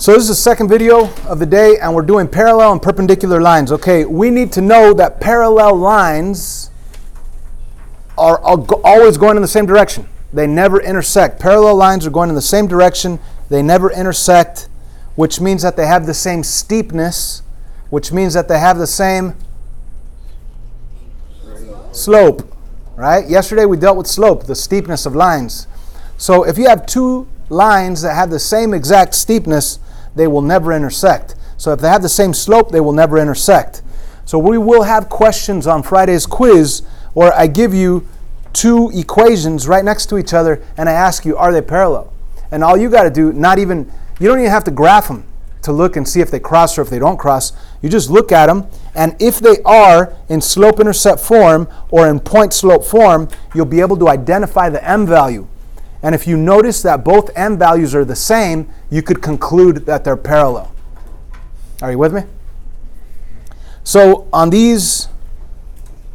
So this is the second video of the day, and we're doing parallel and perpendicular lines. Okay, we need to know that parallel lines are always going in the same direction. They never intersect. Parallel lines are going in the same direction. They never intersect, which means that they have the same steepness, which means that they have the same slope, right? Yesterday we dealt with slope, the steepness of lines. So if you have two lines that have the same exact steepness, they will never intersect. So if they have the same slope, they will never intersect. So we will have questions on Friday's quiz where I give you two equations right next to each other and I ask you, are they parallel? And all you got to do, you don't even have to graph them to look and see if they cross or if they don't cross. You just look at them, and if they are in slope-intercept form or in point-slope form, you'll be able to identify the m value. And if you notice that both m values are the same, you could conclude that they're parallel. Are you with me? So on these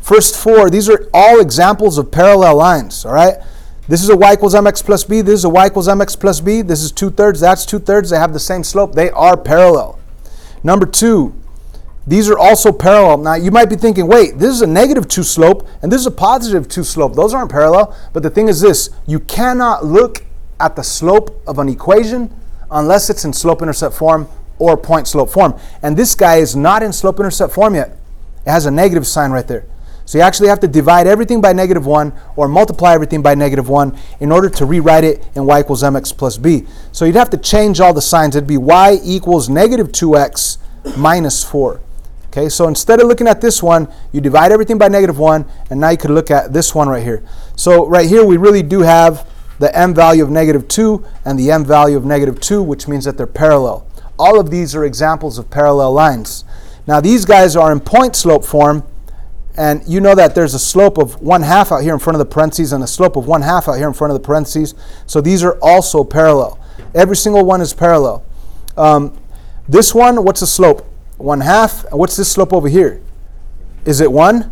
first four, these are all examples of parallel lines, all right? This is a y equals mx plus b. This is a y equals mx plus b. This is 2/3. That's 2/3. They have the same slope. They are parallel. Number two, these are also parallel. Now, you might be thinking, wait, this is a -2 slope, and this is a +2 slope. Those aren't parallel. But the thing is this, you cannot look at the slope of an equation unless it's in slope-intercept form or point-slope form. And this guy is not in slope-intercept form yet. It has a negative sign right there. So you actually have to divide everything by -1 or multiply everything by -1 in order to rewrite it in y equals mx plus b. So you'd have to change all the signs. It'd be y equals -2x minus 4. Okay, so instead of looking at this one, you divide everything by -1, and now you could look at this one right here. So right here we really do have the m value of -2 and the m value of -2, which means that they're parallel. All of these are examples of parallel lines. Now these guys are in point slope form, and you know that there's a slope of 1/2 out here in front of the parentheses and a slope of 1/2 out here in front of the parentheses. So these are also parallel. Every single one is parallel. This one, what's the slope? 1/2. And what's this slope over here? Is it 1?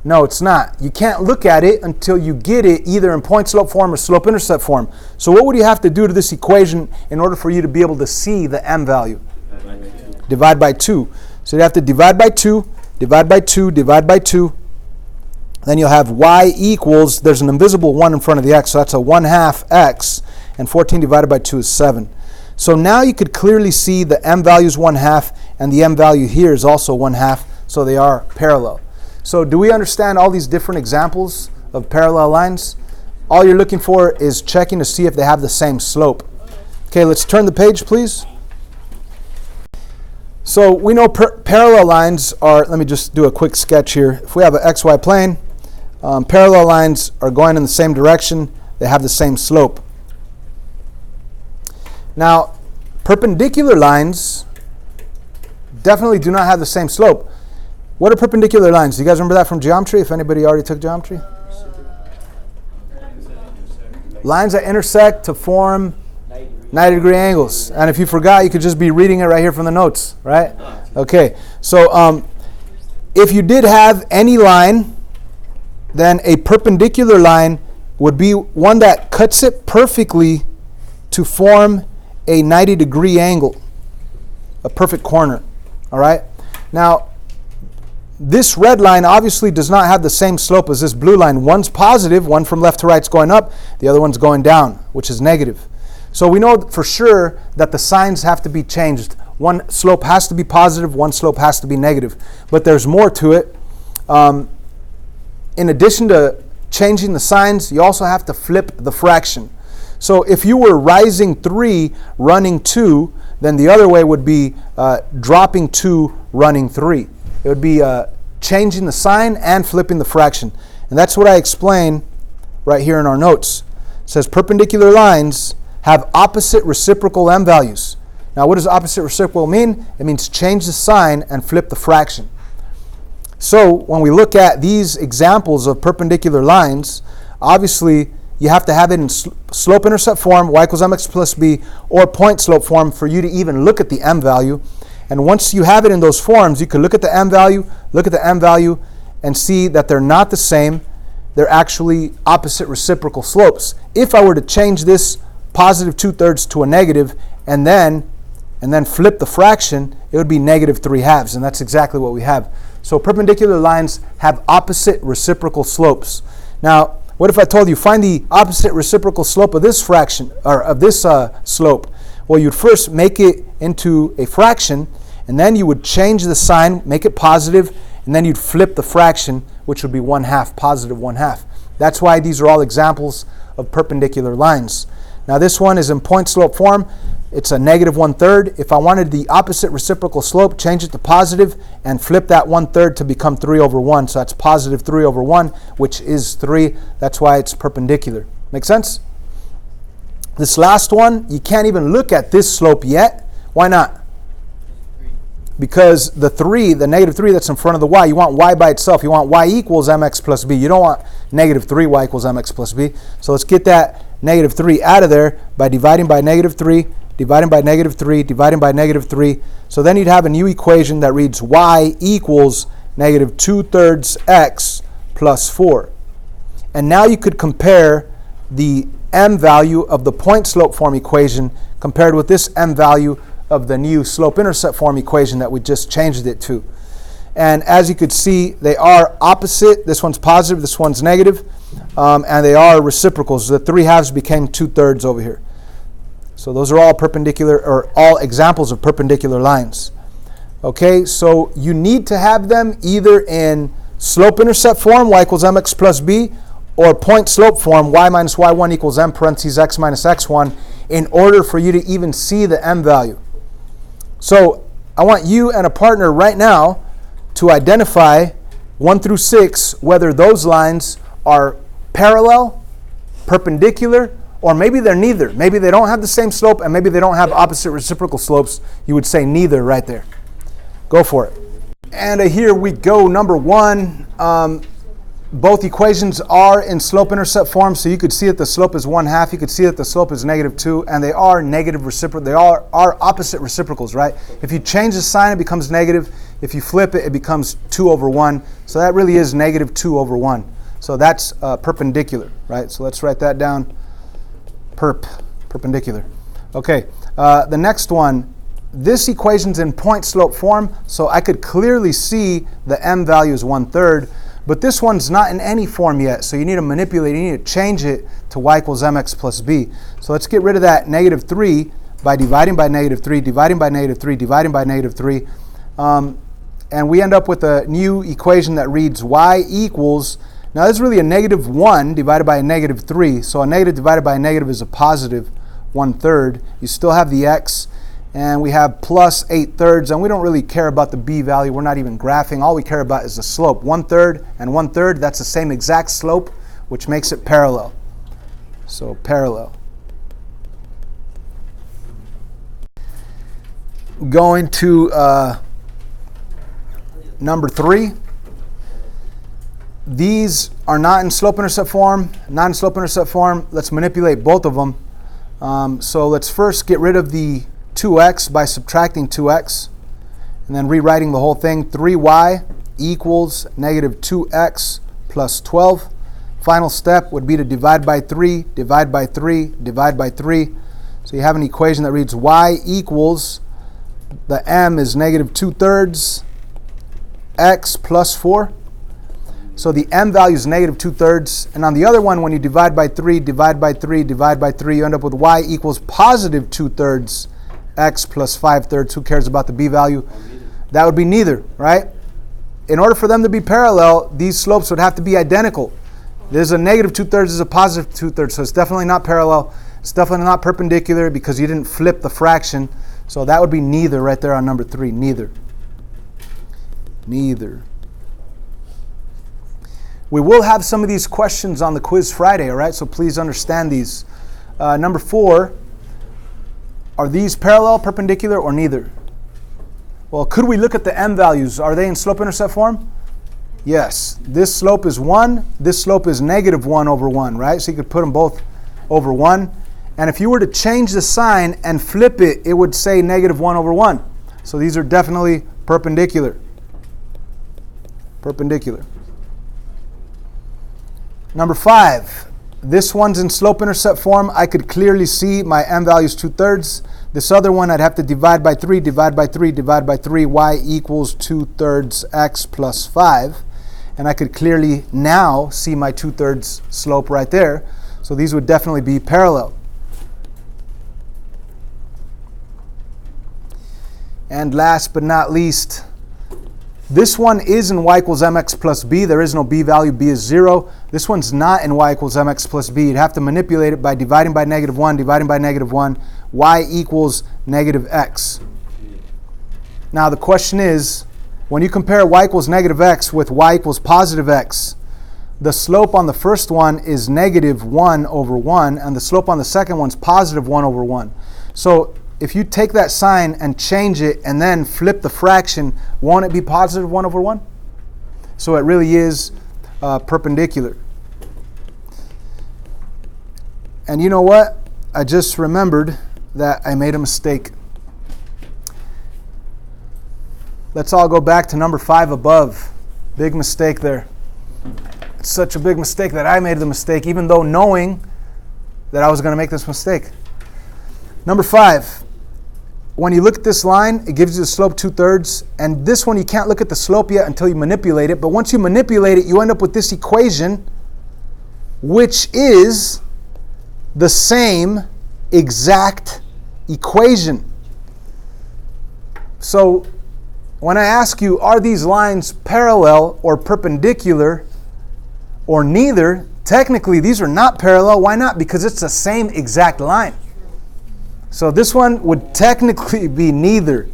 No, it's not. You can't look at it until you get it either in point slope form or slope intercept form. So what would you have to do to this equation in order for you to be able to see the m value? Divide by 2. So you have to divide by 2, divide by 2, divide by 2. Then you'll have y equals, there's an invisible 1 in front of the x, so that's a 1/2 x, and 14 divided by 2 is 7. So now you could clearly see the m value is 1/2, and the m value here is also 1/2, so they are parallel. So do we understand all these different examples of parallel lines? All you're looking for is checking to see if they have the same slope. Okay, let's turn the page, please. So we know parallel lines are, let me just do a quick sketch here. If we have an xy plane, parallel lines are going in the same direction. They have the same slope. Now, perpendicular lines definitely do not have the same slope. What are perpendicular lines? Do you guys remember that from geometry, if anybody already took geometry? Lines that intersect to form 90-degree angles. And if you forgot, you could just be reading it right here from the notes, right? Okay, so if you did have any line, then a perpendicular line would be one that cuts it perfectly to form a 90-degree angle, a perfect corner, all right? Now, this red line obviously does not have the same slope as this blue line. One's positive, one from left to right is going up, the other one's going down, which is negative. So we know for sure that the signs have to be changed. One slope has to be positive, one slope has to be negative. But there's more to it. In addition to changing the signs, you also have to flip the fraction. So if you were rising 3, running 2, then the other way would be dropping 2, running 3. It would be changing the sign and flipping the fraction. And that's what I explain right here in our notes. It says perpendicular lines have opposite reciprocal m values. Now, what does opposite reciprocal mean? It means change the sign and flip the fraction. So when we look at these examples of perpendicular lines, obviously you have to have it in slope-intercept form, y equals mx plus b, or point slope form for you to even look at the m value. And once you have it in those forms, you can look at the m value, and see that they're not the same. They're actually opposite reciprocal slopes. If I were to change this positive 2/3 to a negative, and then and then flip the fraction, it would be negative 3/2, and that's exactly what we have. So perpendicular lines have opposite reciprocal slopes. Now, what if I told you, find the opposite reciprocal slope of this fraction, or of this slope? Well, you'd first make it into a fraction, and then you would change the sign, make it positive, and then you'd flip the fraction, which would be 1/2, positive 1/2. That's why these are all examples of perpendicular lines. Now this one is in point slope form. It's a negative 1/3. If I wanted the opposite reciprocal slope, change it to positive and flip that 1/3 to become 3/1. So that's positive 3/1, which is 3. That's why it's perpendicular. Make sense? This last one, you can't even look at this slope yet. Why not? Because the negative 3 that's in front of the y, you want y by itself. You want y equals mx plus b. You don't want negative 3y equals mx plus b. So let's get that negative 3 out of there by dividing by negative 3, dividing by negative 3, dividing by negative 3. So then you'd have a new equation that reads y equals negative 2/3 x plus 4. And now you could compare the m value of the point slope form equation compared with this m value of the new slope-intercept form equation that we just changed it to. And as you could see, they are opposite. This one's positive, this one's negative, and they are reciprocals. The 3/2 became 2/3 over here. So those are all perpendicular, or all examples of perpendicular lines. Okay, so you need to have them either in slope-intercept form, y equals mx plus b, or point slope form, y minus y1 equals m parentheses x minus x1, in order for you to even see the m value. So I want you and a partner right now to identify 1 through 6 whether those lines are parallel, perpendicular, or maybe they're neither. Maybe they don't have the same slope, and maybe they don't have opposite reciprocal slopes. You would say neither right there. Go for it. And here we go. Number 1. Both equations are in slope-intercept form, so you could see that the slope is 1/2. You could see that the slope is negative 2, and they are negative reciprocal. They are opposite reciprocals, right? If you change the sign, it becomes negative. If you flip it, it becomes 2/1. So that really is negative 2/1. So that's perpendicular, right? So let's write that down. Perpendicular. Okay, the next one. This equation's in point slope form, so I could clearly see the m value is 1/3. But this one's not in any form yet, so you need to manipulate, you need to change it to y equals mx plus b. So let's get rid of that negative 3 by dividing by negative 3, dividing by negative 3, dividing by negative 3. And we end up with a new equation that reads y equals, now this is really a negative 1 divided by a negative 3. So a negative divided by a negative is a positive 1/3. You still have the x. And we have plus 8/3, and we don't really care about the b value. We're not even graphing. All we care about is the slope. 1/3 and 1/3, that's the same exact slope, which makes it parallel. So parallel. Going to number 3. These are not in slope-intercept form. Not in slope-intercept form. Let's manipulate both of them. So let's first get rid of the 2x by subtracting 2x, and then rewriting the whole thing. 3y equals negative 2x plus 12. Final step would be to divide by 3, divide by 3, divide by 3. So you have an equation that reads y equals, the m is negative 2/3 x plus 4. So the m value is negative 2/3. And on the other one, when you divide by 3, divide by 3, divide by 3, you end up with y equals positive 2/3 x plus 5/3. Who cares about the b value? That would be neither, right? In order for them to be parallel, these slopes would have to be identical. There's a negative 2/3, there's a positive 2/3, so it's definitely not parallel. It's definitely not perpendicular because you didn't flip the fraction. So that would be neither right there on number 3, neither. Neither. We will have some of these questions on the quiz Friday, all right? So please understand these. Number 4, are these parallel, perpendicular, or neither? Well, could we look at the m values? Are they in slope-intercept form? Yes. This slope is 1. This slope is negative 1/1, right? So you could put them both over 1. And if you were to change the sign and flip it, it would say negative 1/1. So these are definitely perpendicular. Perpendicular. Number 5. This one's in slope-intercept form. I could clearly see my m value is 2/3. This other one, I'd have to divide by 3, divide by 3, divide by 3, y equals 2/3 x plus 5. And I could clearly now see my 2/3 slope right there. So these would definitely be parallel. And last but not least, this one is in y equals mx plus b. There is no b value. B is 0. This one's not in y equals mx plus b. You'd have to manipulate it by dividing by -1, dividing by -1. Y equals -x. Now the question is, when you compare y equals -x with y equals positive x, the slope on the first one is -1 over 1, and the slope on the second one is positive 1 over 1. So if you take that sign and change it and then flip the fraction, won't it be positive 1 over 1? So it really is perpendicular. And you know what? I just remembered that I made a mistake. Let's all go back to number 5 above. Big mistake there. It's such a big mistake that I made the mistake, even though knowing that I was going to make this mistake. Number 5. When you look at this line, it gives you the slope 2/3, and this one you can't look at the slope yet until you manipulate it, but once you manipulate it, you end up with this equation, which is the same exact equation. So when I ask you, are these lines parallel or perpendicular or neither, technically these are not parallel. Why not? Because it's the same exact line. So this one would technically be neither.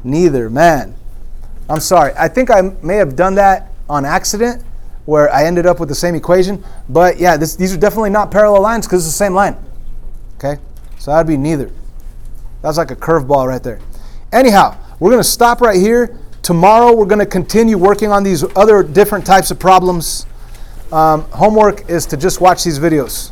Neither, man. I'm sorry. I think I may have done that on accident where I ended up with the same equation. But yeah, these are definitely not parallel lines because it's the same line. Okay? So that would be neither. That's like a curveball right there. Anyhow, we're going to stop right here. Tomorrow we're going to continue working on these other different types of problems. Homework is to just watch these videos.